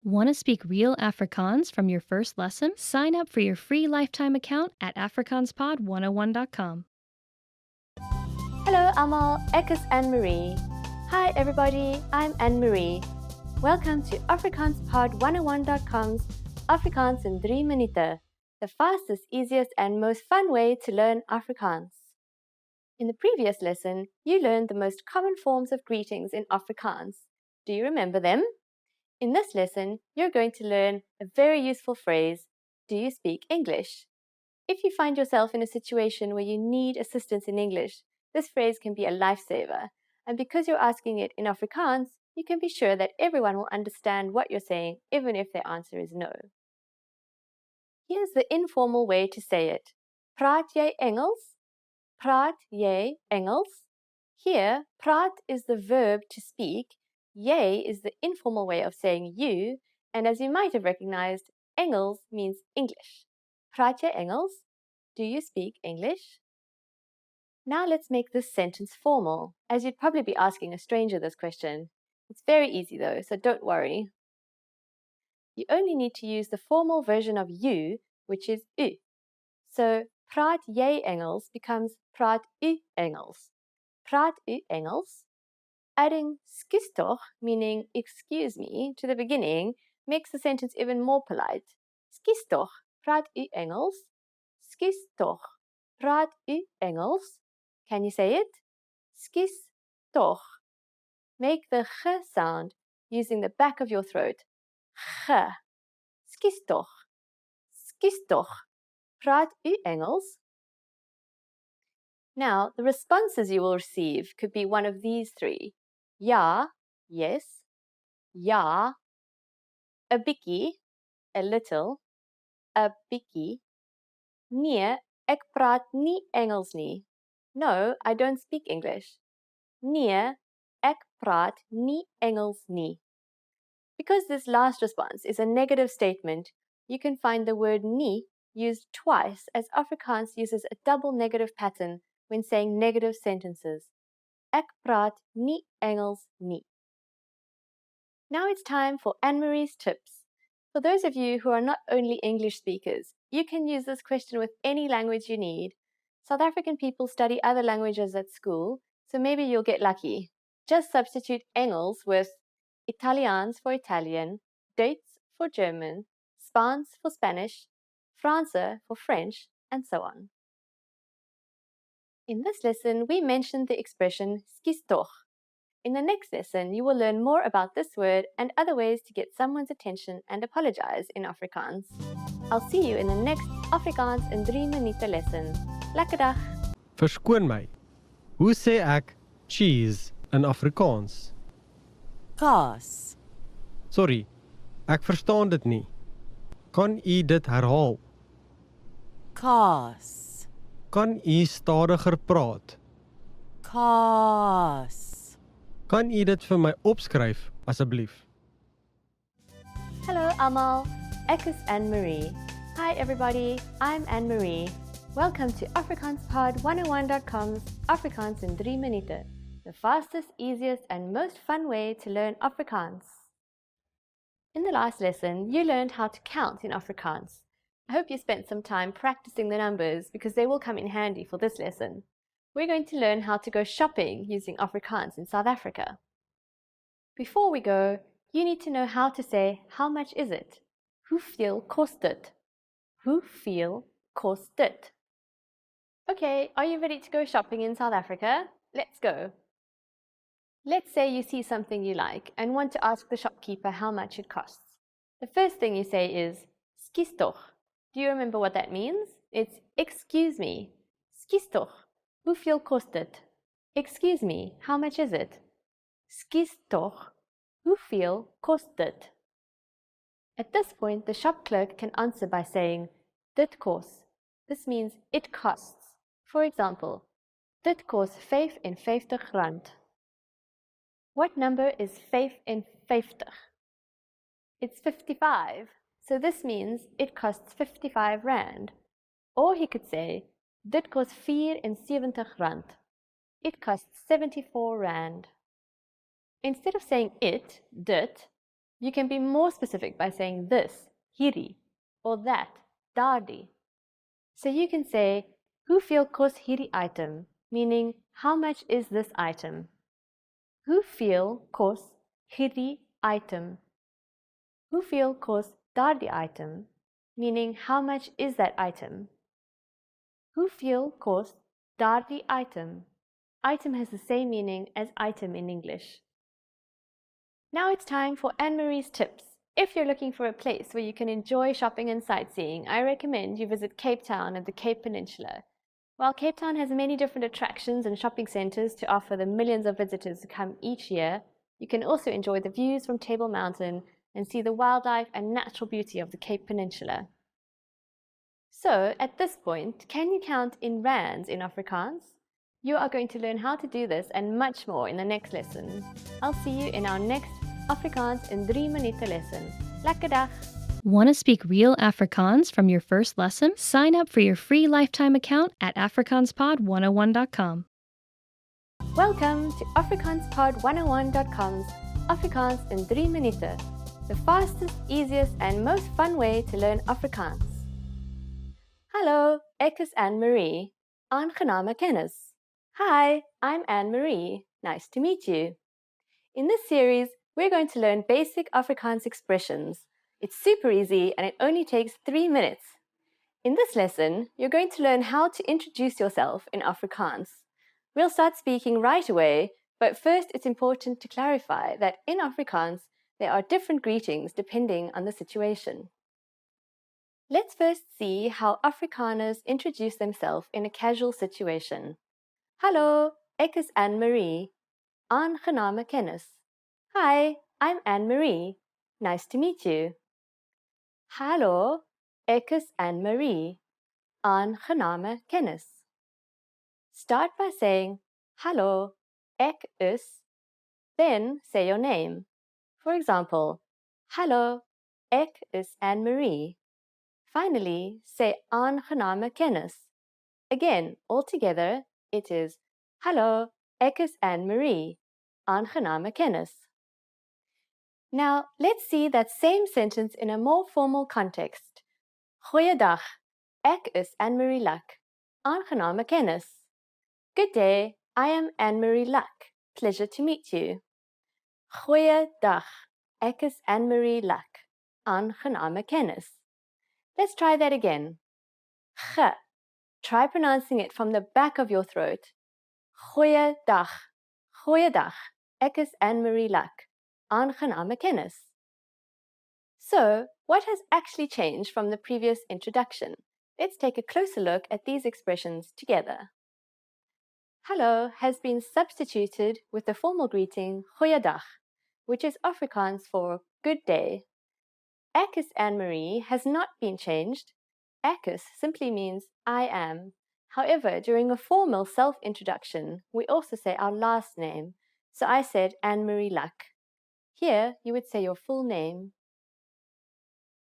Want to speak real Afrikaans from your first lesson? Sign up for your free lifetime account at afrikaanspod101.com. Hallo almal, ek is Anne-Marie. Hi everybody, I'm Anne-Marie. Welcome to AfrikaansPod101.com's Afrikaans in 3 minuten, the fastest, easiest and most fun way to learn Afrikaans. In the previous lesson, you learned the most common forms of greetings in Afrikaans. Do you remember them? In this lesson, you're going to learn a very useful phrase, do you speak English? If you find yourself in a situation where you need assistance in English, this phrase can be a lifesaver. And because you're asking it in Afrikaans, you can be sure that everyone will understand what you're saying, even if their answer is no. Here's the informal way to say it. Praat jy Engels? Praat jy Engels? Here, praat is the verb to speak, jy is the informal way of saying you, and as you might have recognized, Engels means English. Praat jy Engels? Do you speak English? Now let's make this sentence formal, as you'd probably be asking a stranger this question. It's very easy though, so don't worry. You only need to use the formal version of you, which is u. So, praat jy Engels becomes praat u Engels. Praat u Engels? Adding skus toch, meaning excuse me, to the beginning makes the sentence even more polite. Skus toch, praat u Engels? Skus toch, praat u Engels? Can you say it? Skus toch. Make the g sound using the back of your throat. G. Skus toch. Skus toch. Praat u Engels? Now, the responses you will receive could be one of these three. Ja, yes. Ja. A bietjie, a little. A bietjie. Nee, ek praat nie Engels nie. No, I don't speak English. Nee, ek praat nie Engels nie. Because this last response is a negative statement, you can find the word nie used twice as Afrikaans uses a double negative pattern when saying negative sentences. Ek praat nie Engels nie. Now it's time for Anne-Marie's tips. For those of you who are not only English speakers, you can use this question with any language you need. South African people study other languages at school, so maybe you'll get lucky. Just substitute Engels with Italiaans for Italian, Duits for German, Spaans for Spanish, Franse for French, and so on. In this lesson, we mentioned the expression skus toch. In the next lesson, you will learn more about this word and other ways to get someone's attention and apologize in Afrikaans. I'll see you in the next Afrikaans in 3 minuten lesson. Lekker dag! Verskoon my. Hoe sê ek cheese in Afrikaans? Kaas, Sorry, ek verstaan dit nie. Kan u dit herhaal? kaas, Kan u stadiger praat? kaas. Kan u dit vir my opskryf asseblief? Hello almal, ek is Anne-Marie. Hi everybody, I'm Anne-Marie. Welcome to AfrikaansPod101.com's Afrikaans in 3 minuten, the fastest, easiest and most fun way to learn Afrikaans. In the last lesson, you learned how to count in Afrikaans. I hope you spent some time practicing the numbers because they will come in handy for this lesson. We're going to learn how to go shopping using Afrikaans in South Africa. Before we go, you need to know how to say how much is it? Hoeveel kost dit? Hoeveel kost dit? Okay, are you ready to go shopping in South Africa? Let's go. Let's say you see something you like and want to ask the shopkeeper how much it costs. The first thing you say is skus toch. Do you remember what that means? It's excuse me. Skus toch. Hoeveel kost dit? Excuse me, how much is it? Skus toch. Hoeveel kost dit? At this point, the shop clerk can answer by saying dit kos. This means it costs. For example, dit kos 55 rand. What number is 55? It's 55. So this means it costs 55 rand. Or he could say, dit kos 74 rand. It costs 74 rand. Instead of saying it, dit, You can be more specific by saying this, hierdie, or that, daardie. So you can say, hoeveel kost hierdie item, meaning how much is this item? Hoeveel kost hierdie item? Hoeveel kost daardie item, meaning how much is that item? Hoeveel kost daardie item? Item has the same meaning as item in English. Now it's time for Anne-Marie's tips. If you're looking for a place where you can enjoy shopping and sightseeing, I recommend you visit Cape Town and the Cape Peninsula. While Cape Town has many different attractions and shopping centres to offer the millions of visitors who come each year, you can also enjoy the views from Table Mountain and see the wildlife and natural beauty of the Cape Peninsula. So, at this point, can you count in rands in Afrikaans? You are going to learn how to do this and much more in the next lesson. I'll see you in our next Afrikaans in 3 minuten lesson. Lekker dag! Want to speak real Afrikaans from your first lesson? Sign up for your free lifetime account at afrikaanspod101.com. Welcome to AfrikaansPod101.com's Afrikaans in 3 minuten, the fastest, easiest and most fun way to learn Afrikaans. Hallo, ek is Anne-Marie. Aangename kennis. Hi, I'm Anne-Marie. Nice to meet you. In this series, we're going to learn basic Afrikaans expressions. It's super easy and it only takes 3 minutes. In this lesson, you're going to learn how to introduce yourself in Afrikaans. We'll start speaking right away, but first it's important to clarify that in Afrikaans, there are different greetings depending on the situation. Let's first see how Afrikaners introduce themselves in a casual situation. Hallo, ek is Anne-Marie. Aangename kennis. Hi, I'm Anne-Marie. Nice to meet you. Hallo, ek is Anne-Marie. Aangename kennis. Start by saying, hallo, ek is, then say your name. For example, hallo, ek is Anne-Marie. Finally, say aangename kennis. Again, all together, it is hallo, ek is Anne-Marie. Aangename kennis. Now, let's see that same sentence in a more formal context. Goeiedag, ek is Anne-Marie Luck. Aangename kennis. Good day, I am Anne-Marie Luck. Pleasure to meet you. Goeiedag, ek is Anne-Marie Luck. Aangename kennis. Let's try that again. G. Try pronouncing it from the back of your throat. Goeiedag. Goeiedag. Ek is Anne-Marie Luck. Aangename kennis. So, what has actually changed from the previous introduction? Let's take a closer look at these expressions together. Hallo has been substituted with the formal greeting goeiedag, which is Afrikaans for good day. Ek is Anne-Marie has not been changed. Ek is simply means I am. However, during a formal self-introduction, we also say our last name. So I said Anne-Marie Luck. Here, you would say your full name.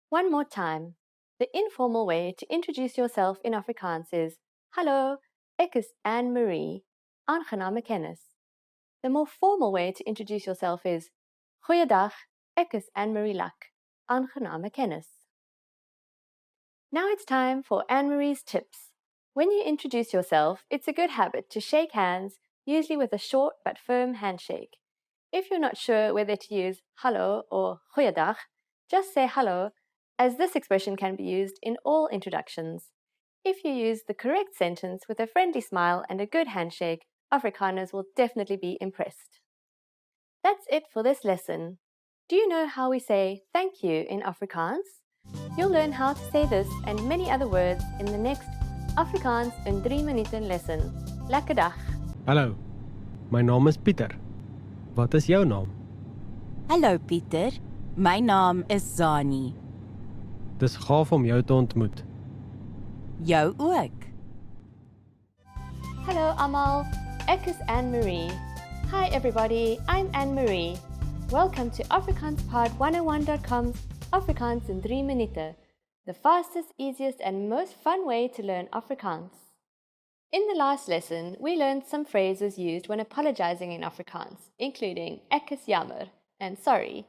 One more time. The informal way to introduce yourself in Afrikaans is Hallo, ek is Anne-Marie. Aangename kennis. The more formal way to introduce yourself is Goeiedag, ek is Anne-Marie Luck. Aangename kennis. Now it's time for Anne-Marie's tips. When you introduce yourself, it's a good habit to shake hands, usually with a short but firm handshake. If you're not sure whether to use hallo or goeiedag, just say hallo, as this expression can be used in all introductions. If you use the correct sentence with a friendly smile and a good handshake, Afrikaners will definitely be impressed. That's it for this lesson. Do you know how we say thank you in Afrikaans? You'll learn how to say this and many other words in the next Afrikaans in 3 minuten lesson. Lekker dag! Hallo, my naam is Pieter. Wat is jou naam? Hallo Pieter, my naam is Zani. Dis gaaf om jou te ontmoet. Jou ook. Hello Amal, ek is Anne-Marie. Hi everybody, I'm Anne-Marie. Welcome to AfrikaansPod101.com's Afrikaans in 3 minuten, the fastest, easiest and most fun way to learn Afrikaans. In the last lesson, we learned some phrases used when apologizing in Afrikaans, including ek is jammer and sorry.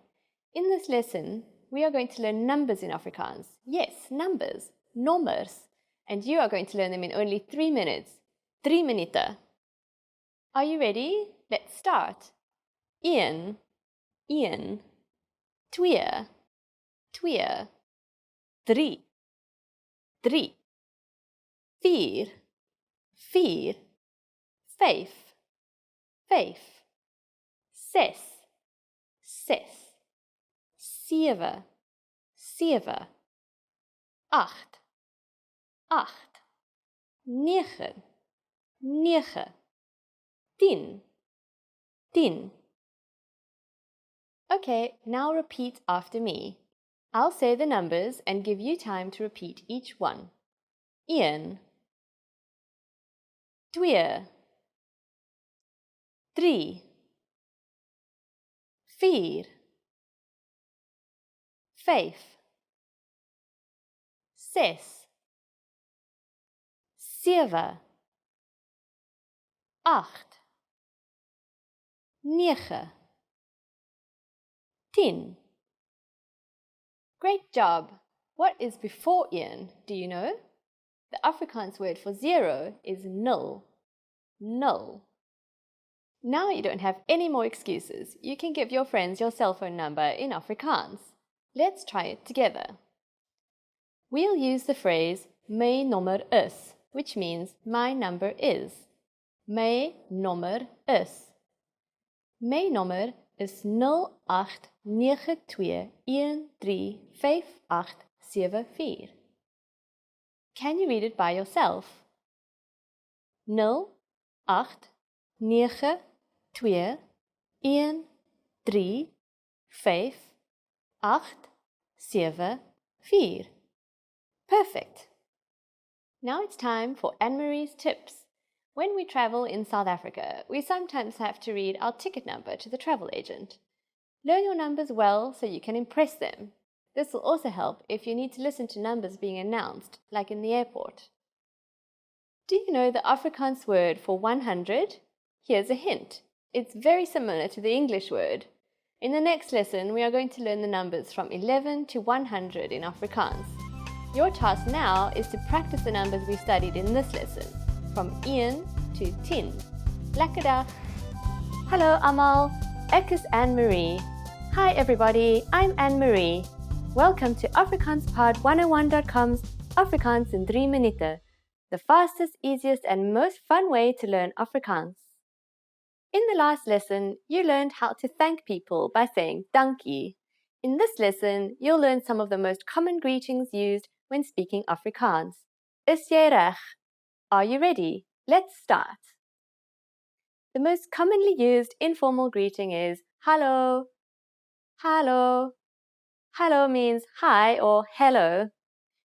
In this lesson, we are going to learn numbers in Afrikaans. Yes, numbers, nommers. And you are going to learn them in only 3 minutes. 3 minuten. Are you ready? Let's start. 1, 1. 2, 2. 3, 3. 4, 4. 5, 5. 6, 6. 7, 7. 8, 8. 9, 9. 10, 10. Okay, now repeat after me. I'll say the numbers and give you time to repeat each one. 1, 2, 3, 4, 5, 6, 7, 8, 9, 10. Great job! What is before 1, do you know? The Afrikaans word for 0 is nul. Nul. Now you don't have any more excuses. You can give your friends your cell phone number in Afrikaans. Let's try it together. We'll use the phrase my nommer is, which means my number is. My nommer is. My nommer is 0892135874. Can you read it by yourself? 0892135874. Perfect. Now it's time for Anne-Marie's tips. When we travel in South Africa, we sometimes have to read our ticket number to the travel agent. Learn your numbers well so you can impress them. This will also help if you need to listen to numbers being announced, like in the airport. Do you know the Afrikaans word for 100? Here's a hint. It's very similar to the English word. In the next lesson, we are going to learn the numbers from 11 to 100 in Afrikaans. Your task now is to practice the numbers we studied in this lesson, from 1 to 10. Lekker dag! Hallo allemaal, ek is Anne-Marie. Hi everybody, I'm Anne-Marie. Welcome to AfrikaansPod101.com's Afrikaans in 3 minuten, the fastest, easiest and most fun way to learn Afrikaans. In the last lesson, you learned how to thank people by saying dankie. In this lesson, you'll learn some of the most common greetings used when speaking Afrikaans. Is jy reg? Are you ready? Let's start. The most commonly used informal greeting is hallo. Hallo. Hallo means hi or hello.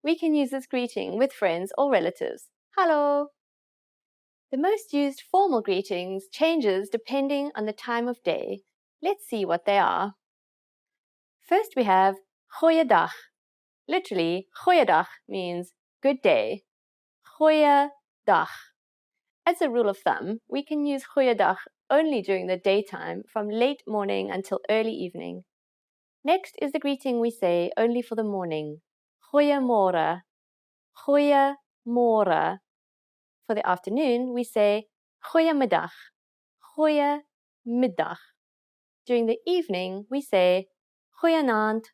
We can use this greeting with friends or relatives. Hallo. The most used formal greetings changes depending on the time of day. Let's see what they are. First we have goeiedag. Literally, goeiedag means good day. Goeiedag. As a rule of thumb, we can use goeiedag only during the daytime from late morning until early evening. Next is the greeting we say only for the morning. Goeiemôre. Goeiemôre. For the afternoon, we say goeiemiddag. Goeiemiddag. During the evening, we say goeienaand.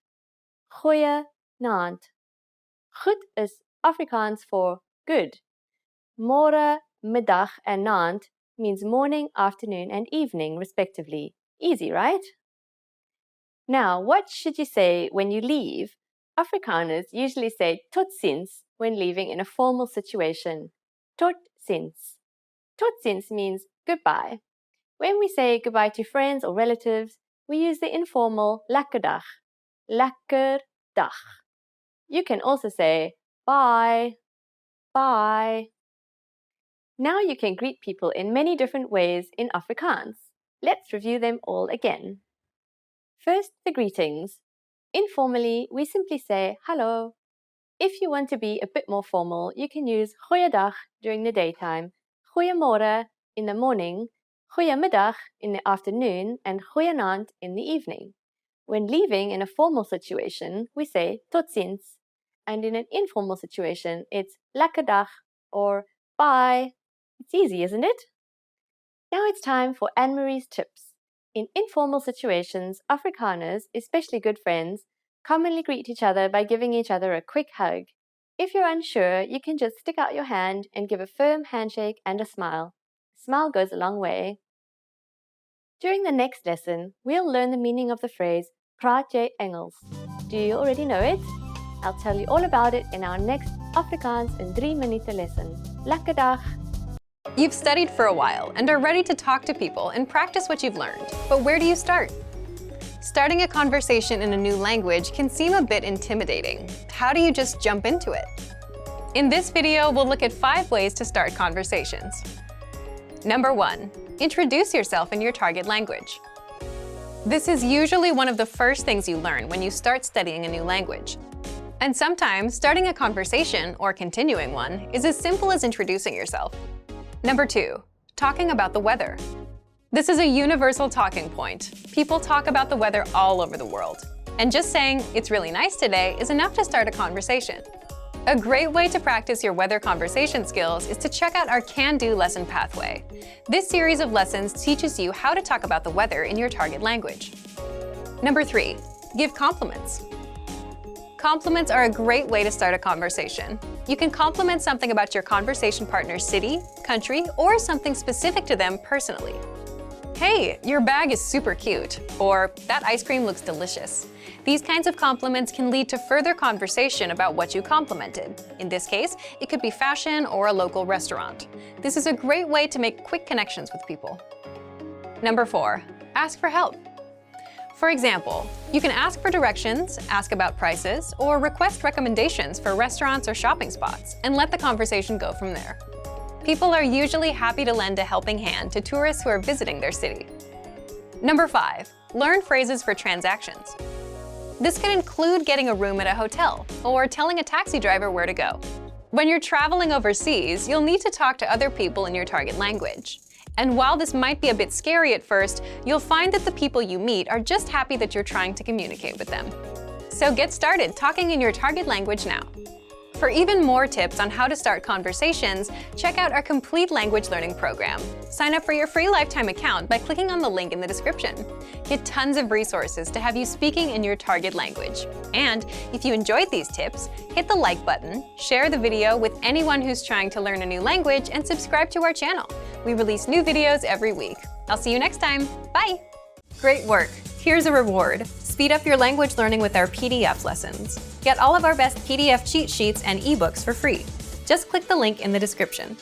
Goeienaand. Goed is Afrikaans for good. Môre, middag and naand means morning, afternoon and evening respectively. Easy, right? Now, what should you say when you leave? Afrikaners usually say tot ziens when leaving in a formal situation. Tot ziens. Tot ziens means goodbye. When we say goodbye to friends or relatives, we use the informal lekker dag. Lekker dag. You can also say bye. Bye. Now you can greet people in many different ways in Afrikaans. Let's review them all again. First, the greetings. Informally, we simply say hallo. If you want to be a bit more formal, you can use goeiedag during the daytime, goeiemôre in the morning, goeiemiddag in the afternoon, and goeienaand in the evening. When leaving in a formal situation, we say tot ziens. And in an informal situation, it's lekker dag or bye. It's easy, isn't it? Now it's time for Anne-Marie's tips. In informal situations, Afrikaners, especially good friends, commonly greet each other by giving each other a quick hug. If you're unsure, you can just stick out your hand and give a firm handshake and a smile. A smile goes a long way. During the next lesson, we'll learn the meaning of the phrase praat jy Engels. Do you already know it? I'll tell you all about it in our next Afrikaans in 3 minute lesson. Lekker dag! You've studied for a while and are ready to talk to people and practice what you've learned. But where do you start? Starting a conversation in a new language can seem a bit intimidating. How do you just jump into it? In this video, we'll look at 5 ways to start conversations. Number 1. Introduce yourself in your target language. This is usually one of the first things you learn when you start studying a new language. And sometimes, starting a conversation, or continuing one, is as simple as introducing yourself. Number 2. Talking about the weather. This is a universal talking point. People talk about the weather all over the world. And just saying, "It's really nice today," is enough to start a conversation. A great way to practice your weather conversation skills is to check out our Can-Do lesson pathway. This series of lessons teaches you how to talk about the weather in your target language. Number 3. Give compliments. Compliments are a great way to start a conversation. You can compliment something about your conversation partner's city, country, or something specific to them personally. "Hey, your bag is super cute," or "That ice cream looks delicious." These kinds of compliments can lead to further conversation about what you complimented. In this case, it could be fashion or a local restaurant. This is a great way to make quick connections with people. Number 4. Ask for help. For example, you can ask for directions, ask about prices, or request recommendations for restaurants or shopping spots, and let the conversation go from there. People are usually happy to lend a helping hand to tourists who are visiting their city. Number 5. Learn phrases for transactions. This can include getting a room at a hotel, or telling a taxi driver where to go. When you're traveling overseas, you'll need to talk to other people in your target language. And while this might be a bit scary at first, you'll find that the people you meet are just happy that you're trying to communicate with them. So get started talking in your target language now. For even more tips on how to start conversations, check out our complete language learning program. Sign up for your free lifetime account by clicking on the link in the description. Get tons of resources to have you speaking in your target language. And if you enjoyed these tips, hit the like button, share the video with anyone who's trying to learn a new language, and subscribe to our channel. We release new videos every week. I'll see you next time. Bye! Great work! Here's a reward. Speed up your language learning with our PDF lessons. Get all of our best PDF cheat sheets and ebooks for free. Just click the link in the description.